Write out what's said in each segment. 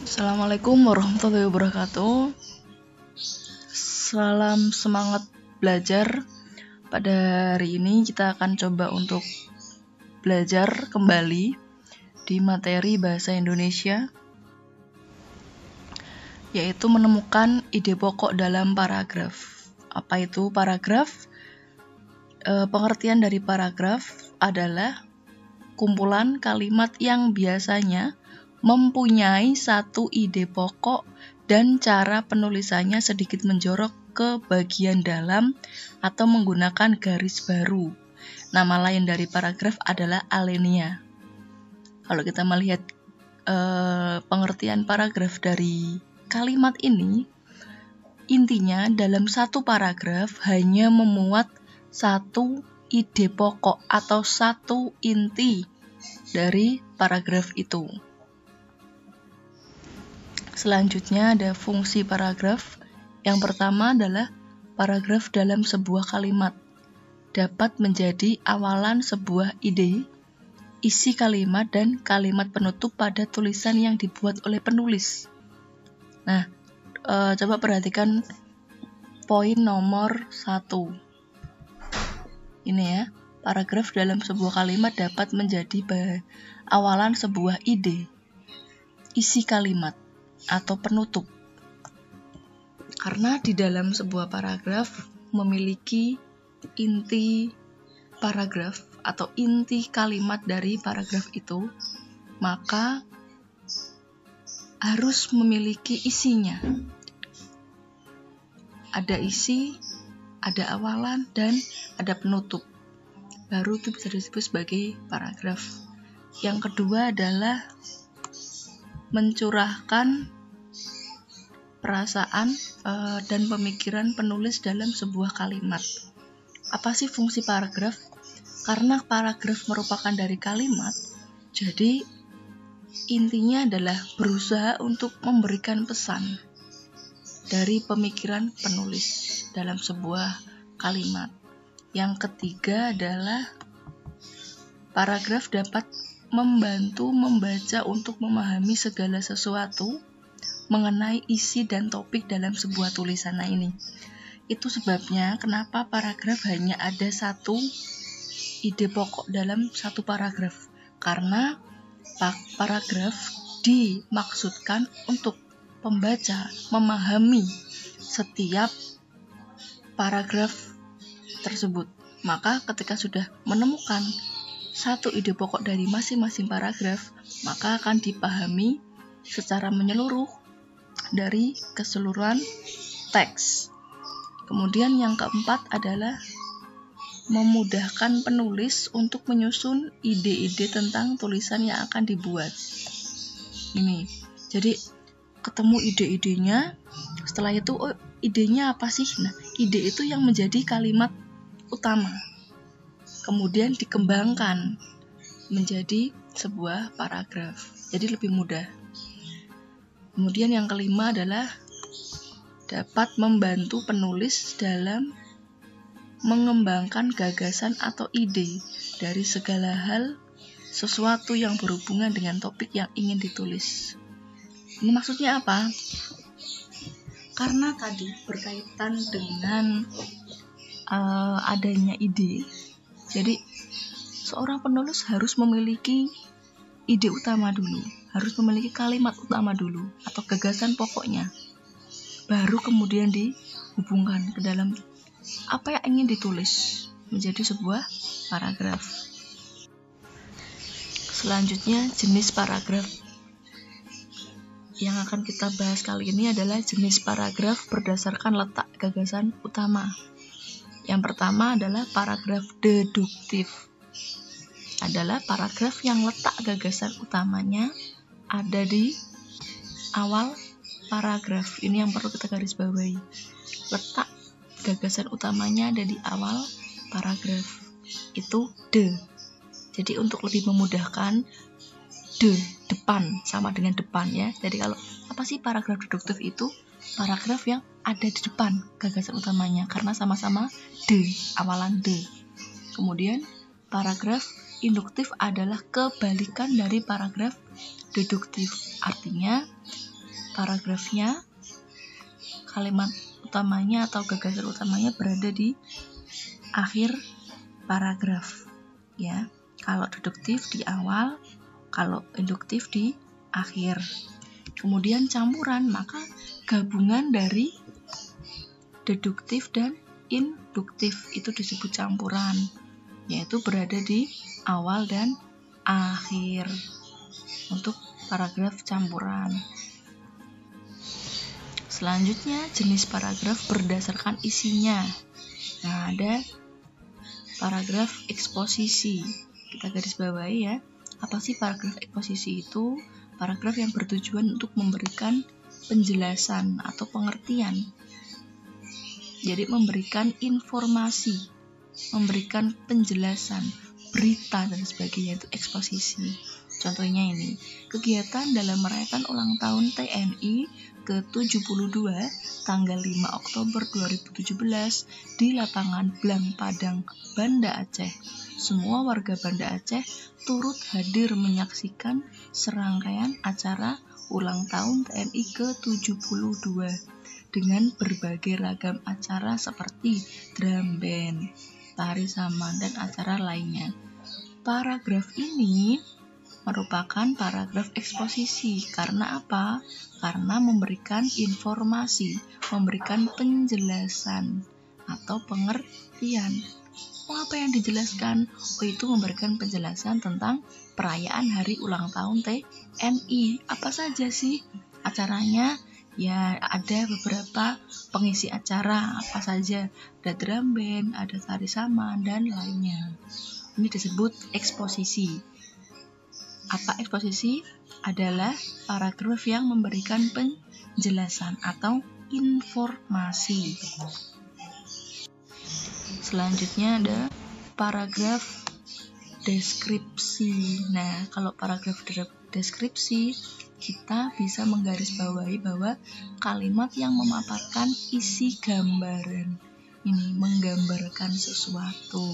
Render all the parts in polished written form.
Assalamualaikum warahmatullahi wabarakatuh. Salam semangat belajar. Pada hari ini kita akan coba untuk belajar kembali di materi bahasa Indonesia, yaitu menemukan ide pokok dalam paragraf. Apa itu paragraf? Pengertian dari paragraf adalah kumpulan kalimat yang biasanya mempunyai satu ide pokok dan cara penulisannya sedikit menjorok ke bagian dalam atau menggunakan garis baru. Nama lain dari paragraf adalah alinea. Kalau kita melihat pengertian paragraf dari kalimat ini, intinya dalam satu paragraf hanya memuat satu ide pokok atau satu inti dari paragraf itu. Selanjutnya ada fungsi paragraf. Yang pertama adalah paragraf dalam sebuah kalimat dapat menjadi awalan sebuah ide, isi kalimat, dan kalimat penutup pada tulisan yang dibuat oleh penulis. Nah, coba perhatikan poin nomor 1. Ini ya, paragraf dalam sebuah kalimat dapat menjadi awalan sebuah ide, isi kalimat, atau penutup. Karena di dalam sebuah paragraf memiliki inti paragraf atau inti kalimat dari paragraf itu, maka harus memiliki isinya. Ada isi, ada awalan, dan ada penutup. Baru itu bisa disebut sebagai paragraf. Yang kedua adalah mencurahkan perasaan dan pemikiran penulis dalam sebuah kalimat. Apa sih fungsi paragraf? Karena paragraf merupakan dari kalimat, jadi intinya adalah berusaha untuk memberikan pesan dari pemikiran penulis dalam sebuah kalimat. Yang ketiga adalah paragraf dapat membantu membaca untuk memahami segala sesuatu mengenai isi dan topik dalam sebuah tulisan. Nah, ini itu sebabnya kenapa paragraf hanya ada satu ide pokok dalam satu paragraf, karena paragraf dimaksudkan untuk pembaca memahami setiap paragraf tersebut. Maka ketika sudah menemukan satu ide pokok dari masing-masing paragraf, maka akan dipahami secara menyeluruh dari keseluruhan teks. Kemudian yang keempat adalah memudahkan penulis untuk menyusun ide-ide tentang tulisan yang akan dibuat. Ini, jadi ketemu ide-idenya, setelah itu idenya apa sih? Nah, ide itu yang menjadi kalimat utama. Kemudian dikembangkan menjadi sebuah paragraf. Jadi lebih mudah. Kemudian yang kelima adalah dapat membantu penulis dalam mengembangkan gagasan atau ide dari segala hal sesuatu yang berhubungan dengan topik yang ingin ditulis. Ini maksudnya apa? Karena tadi berkaitan dengan adanya ide, jadi seorang penulis harus memiliki ide utama dulu, harus memiliki kalimat utama dulu atau gagasan pokoknya, baru kemudian dihubungkan ke dalam apa yang ingin ditulis menjadi sebuah paragraf. Selanjutnya, jenis paragraf. Yang akan kita bahas kali ini adalah jenis paragraf berdasarkan letak gagasan utama. Yang pertama adalah paragraf deduktif. Adalah paragraf yang letak gagasan utamanya ada di awal paragraf. Ini yang perlu kita garis bawahi. Letak gagasan utamanya ada di awal paragraf. Itu de. Jadi untuk lebih memudahkan, de, depan, sama dengan depan ya. Jadi kalau apa sih paragraf deduktif itu? Paragraf yang ada di depan gagasan utamanya, karena sama-sama de, awalan de. Kemudian paragraf induktif adalah kebalikan dari paragraf deduktif. Artinya paragrafnya, kalimat utamanya atau gagasan utamanya berada di akhir paragraf, ya. Kalau deduktif di awal, kalau induktif di akhir. Kemudian campuran, maka gabungan dari deduktif dan induktif itu disebut campuran, yaitu berada di awal dan akhir untuk paragraf campuran. Selanjutnya, jenis paragraf berdasarkan isinya. Nah, ada paragraf eksposisi. Kita garis bawahi ya. Apa sih paragraf eksposisi itu? Paragraf yang bertujuan untuk memberikan penjelasan atau pengertian. Jadi memberikan informasi, memberikan penjelasan, berita dan sebagainya, itu eksposisi. Contohnya ini, kegiatan dalam merayakan ulang tahun TNI ke-72 tanggal 5 Oktober 2017 di lapangan Blang Padang, Banda Aceh. Semua warga Banda Aceh turut hadir menyaksikan serangkaian acara ulang tahun TNI ke-72 dengan berbagai ragam acara seperti drum band, tari saman, dan acara lainnya. Paragraf ini merupakan paragraf eksposisi. Karena apa? Karena memberikan informasi, memberikan penjelasan atau pengertian. Apa yang dijelaskan? Itu memberikan penjelasan tentang perayaan hari ulang tahun TNI. Apa saja sih acaranya? Ya, ada beberapa pengisi acara. Apa saja? Ada drum band, ada tari saman, dan lainnya. Ini disebut eksposisi. Apa eksposisi? Adalah paragraf yang memberikan penjelasan atau informasi. Selanjutnya ada paragraf deskripsi. Nah, kalau paragraf deskripsi, kita bisa menggarisbawahi bahwa kalimat yang memaparkan isi gambaran. Ini menggambarkan sesuatu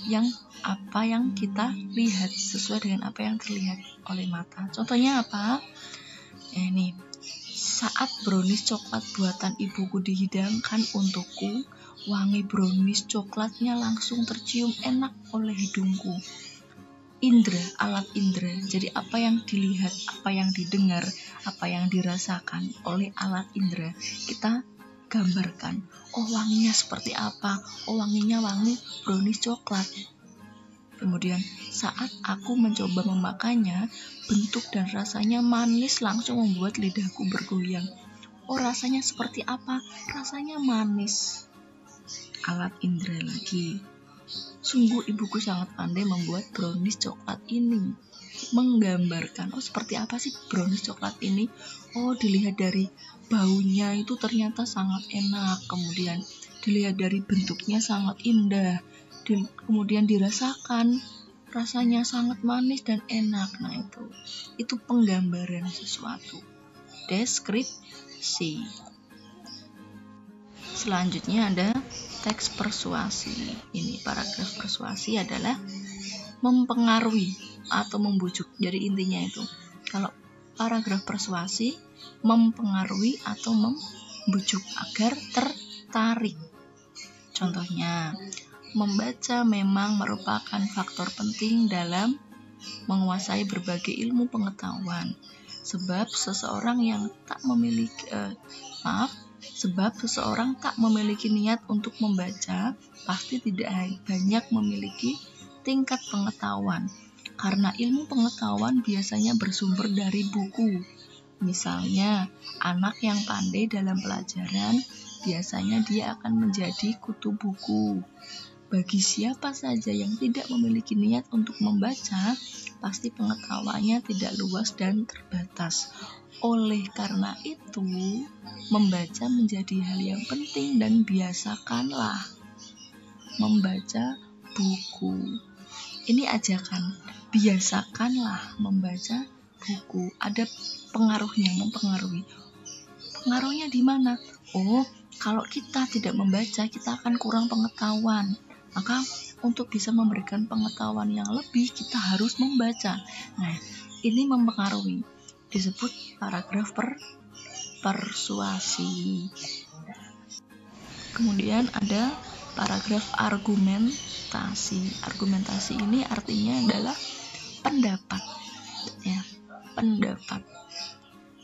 yang apa yang kita lihat sesuai dengan apa yang terlihat oleh mata. Contohnya apa? Ini, saat brownies coklat buatan ibuku dihidangkan untukku, wangi brownies coklatnya langsung tercium enak oleh hidungku. Indra, alat indra. Jadi apa yang dilihat, apa yang didengar, apa yang dirasakan oleh alat indra, kita gambarkan. Oh, wanginya seperti apa? Oh, wanginya wangi brownies coklat. Kemudian saat aku mencoba memakannya, bentuk dan rasanya manis langsung membuat lidahku bergoyang. Oh, rasanya seperti apa? Rasanya manis. Alat indra lagi. Sungguh ibuku sangat pandai membuat brownies coklat ini. Menggambarkan, oh seperti apa sih brownies coklat ini? Oh, dilihat dari baunya itu ternyata sangat enak. Kemudian dilihat dari bentuknya sangat indah. Kemudian dirasakan, rasanya sangat manis dan enak. Nah, itu penggambaran sesuatu. Deskripsi. Selanjutnya ada teks persuasi. Ini paragraf persuasi adalah mempengaruhi atau membujuk. Jadi intinya itu, kalau paragraf persuasi mempengaruhi atau membujuk agar tertarik. Contohnya, membaca memang merupakan faktor penting dalam menguasai berbagai ilmu pengetahuan. Sebab seseorang tak memiliki niat untuk membaca, pasti tidak banyak memiliki tingkat pengetahuan. Karena ilmu pengetahuan biasanya bersumber dari buku. Misalnya, anak yang pandai dalam pelajaran, biasanya dia akan menjadi kutu buku. Bagi siapa saja yang tidak memiliki niat untuk membaca, pasti pengetahuannya tidak luas dan terbatas. Oleh karena itu, membaca menjadi hal yang penting dan biasakanlah membaca buku. Ini ajakan, biasakanlah membaca buku. Ada pengaruhnya, mempengaruhi. Pengaruhnya di mana? Oh, kalau kita tidak membaca, kita akan kurang pengetahuan. Maka untuk bisa memberikan pengetahuan yang lebih, kita harus membaca. Nah, ini mempengaruhi. disebut paragraf persuasi. Kemudian ada paragraf argumentasi. Argumentasi ini artinya adalah pendapat, ya, pendapat,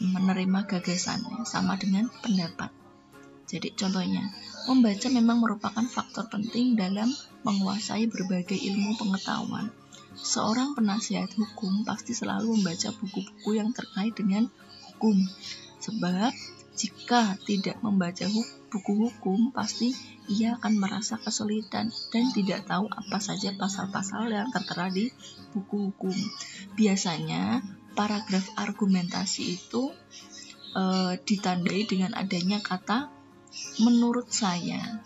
menerima gagasan, sama dengan pendapat. Jadi contohnya, membaca memang merupakan faktor penting dalam menguasai berbagai ilmu pengetahuan. Seorang penasihat hukum pasti selalu membaca buku-buku yang terkait dengan hukum, sebab jika tidak membaca buku hukum, pasti ia akan merasa kesulitan dan tidak tahu apa saja pasal-pasal yang tertera di buku hukum. Biasanya paragraf argumentasi itu ditandai dengan adanya kata menurut saya.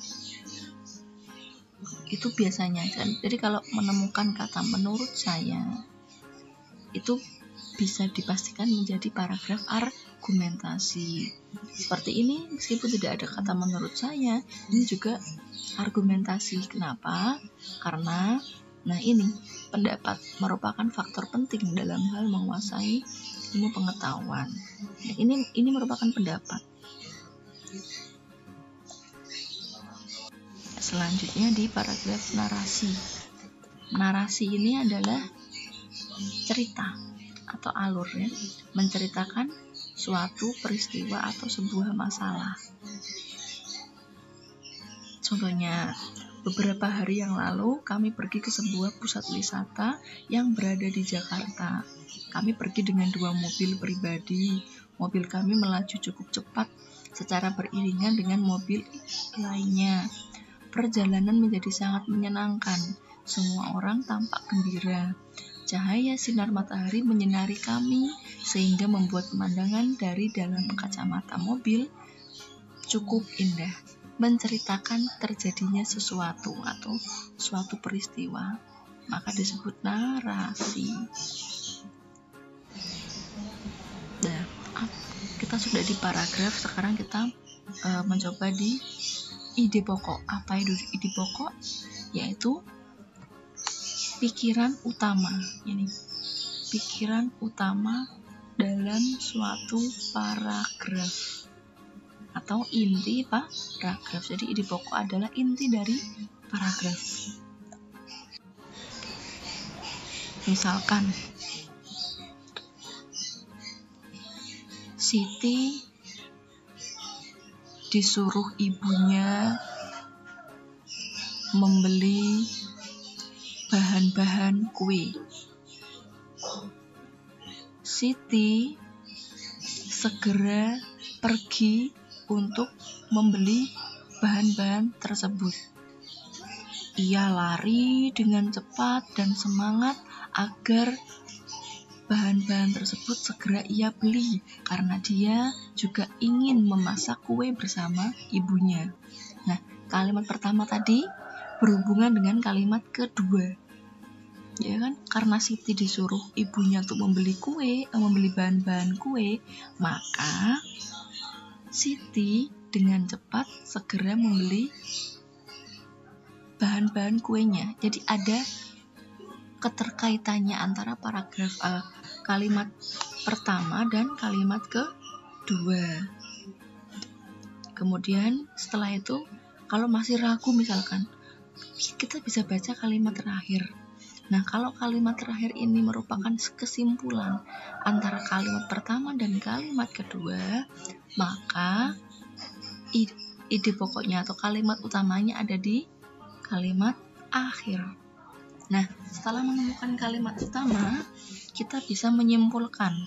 Itu biasanya kan. Jadi kalau menemukan kata menurut saya, itu bisa dipastikan menjadi paragraf argumentasi. Seperti ini, meskipun tidak ada kata menurut saya, ini juga argumentasi. Kenapa? Karena ini pendapat merupakan faktor penting dalam hal menguasai ilmu pengetahuan. Ini merupakan pendapat. Selanjutnya di paragraf narasi. Narasi ini adalah cerita atau alur, ya, menceritakan suatu peristiwa atau sebuah masalah. Contohnya, beberapa hari yang lalu kami pergi ke sebuah pusat wisata yang berada di Jakarta. Kami pergi dengan 2 mobil pribadi. Mobil kami melaju cukup cepat secara beriringan dengan mobil lainnya. Perjalanan menjadi sangat menyenangkan. Semua orang tampak gembira. Cahaya sinar matahari menyinari kami sehingga membuat pemandangan dari dalam kacamata mobil cukup indah, menceritakan terjadinya sesuatu atau suatu peristiwa, maka disebut narasi. Nah, kita sudah di paragraf, sekarang kita mencoba di ide pokok. Apa itu ide pokok? Yaitu pikiran utama. Ini pikiran utama dalam suatu paragraf atau inti paragraf. Jadi ide pokok adalah inti dari paragraf. Misalkan Siti disuruh ibunya membeli bahan-bahan kue. Siti segera pergi untuk membeli bahan-bahan tersebut. Ia lari dengan cepat dan semangat agar bahan-bahan tersebut segera ia beli, karena dia juga ingin memasak kue bersama ibunya. Nah, kalimat pertama tadi berhubungan dengan kalimat kedua, ya kan? Karena Siti disuruh ibunya untuk membeli bahan-bahan kue, maka Siti dengan cepat segera membeli bahan-bahan kuenya. Jadi ada keterkaitannya antara paragraf kalimat pertama dan kalimat kedua. Kemudian setelah itu, kalau masih ragu misalkan, kita bisa baca kalimat terakhir. Nah, kalau kalimat terakhir ini merupakan kesimpulan antara kalimat pertama dan kalimat kedua, maka ide pokoknya atau kalimat utamanya ada di kalimat akhir. Nah, setelah menemukan kalimat utama, kita bisa menyimpulkan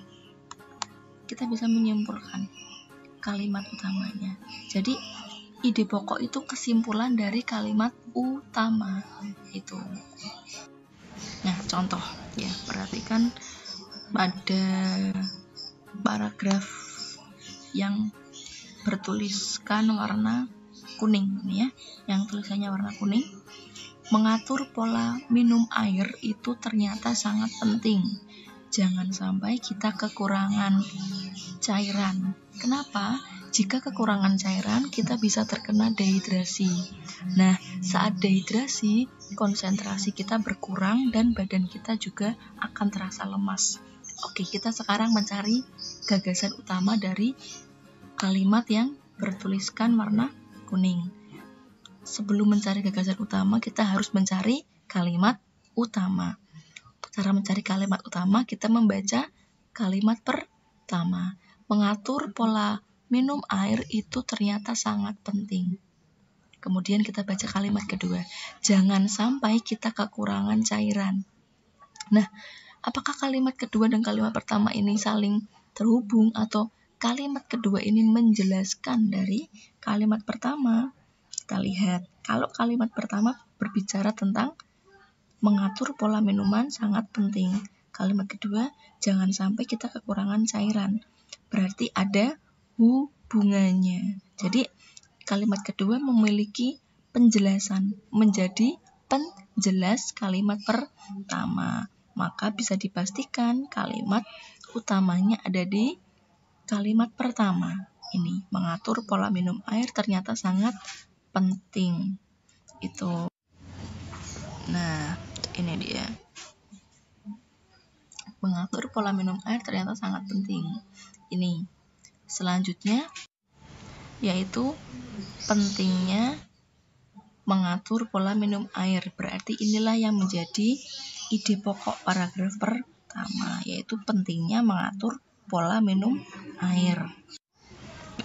kalimat utamanya. Jadi, ide pokok itu kesimpulan dari kalimat utama itu. Nah, contoh ya, perhatikan pada paragraf yang bertuliskan warna kuning ini ya, yang tulisannya warna kuning. Mengatur pola minum air itu ternyata sangat penting. Jangan sampai kita kekurangan cairan. Kenapa? Jika kekurangan cairan, kita bisa terkena dehidrasi. Nah, saat dehidrasi, konsentrasi kita berkurang dan badan kita juga akan terasa lemas. Oke, kita sekarang mencari gagasan utama dari kalimat yang bertuliskan warna kuning. Sebelum mencari gagasan utama, kita harus mencari kalimat utama. Cara mencari kalimat utama, kita membaca kalimat pertama. Mengatur pola minum air itu ternyata sangat penting. Kemudian kita baca kalimat kedua. Jangan sampai kita kekurangan cairan. Nah, apakah kalimat kedua dan kalimat pertama ini saling terhubung atau kalimat kedua ini menjelaskan dari kalimat pertama? Kita lihat, kalau kalimat pertama berbicara tentang mengatur pola minuman sangat penting. Kalimat kedua, jangan sampai kita kekurangan cairan. Berarti ada hubungannya. Jadi, kalimat kedua memiliki penjelasan, menjadi penjelas kalimat pertama. Maka bisa dipastikan kalimat utamanya ada di kalimat pertama. Ini, mengatur pola minum air ternyata sangat penting. Itu. Nah, ini dia. Mengatur pola minum air ternyata sangat penting. Ini. Selanjutnya yaitu pentingnya mengatur pola minum air. Berarti inilah yang menjadi ide pokok paragraf pertama, yaitu pentingnya mengatur pola minum air.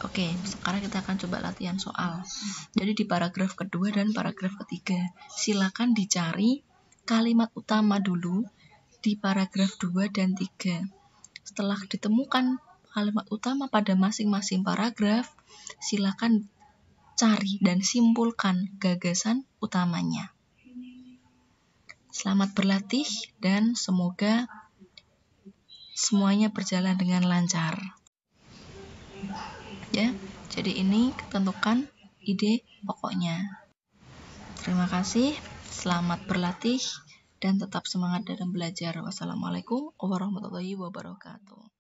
Oke, sekarang kita akan coba latihan soal. Jadi di paragraf kedua dan paragraf ketiga, silakan dicari kalimat utama dulu di paragraf 2 dan 3. Setelah ditemukan kalimat utama pada masing-masing paragraf, silakan cari dan simpulkan gagasan utamanya. Selamat berlatih dan semoga semuanya berjalan dengan lancar. Ya, jadi ini tentukan ide pokoknya. Terima kasih, selamat berlatih dan tetap semangat dalam belajar. Wassalamualaikum warahmatullahi wabarakatuh.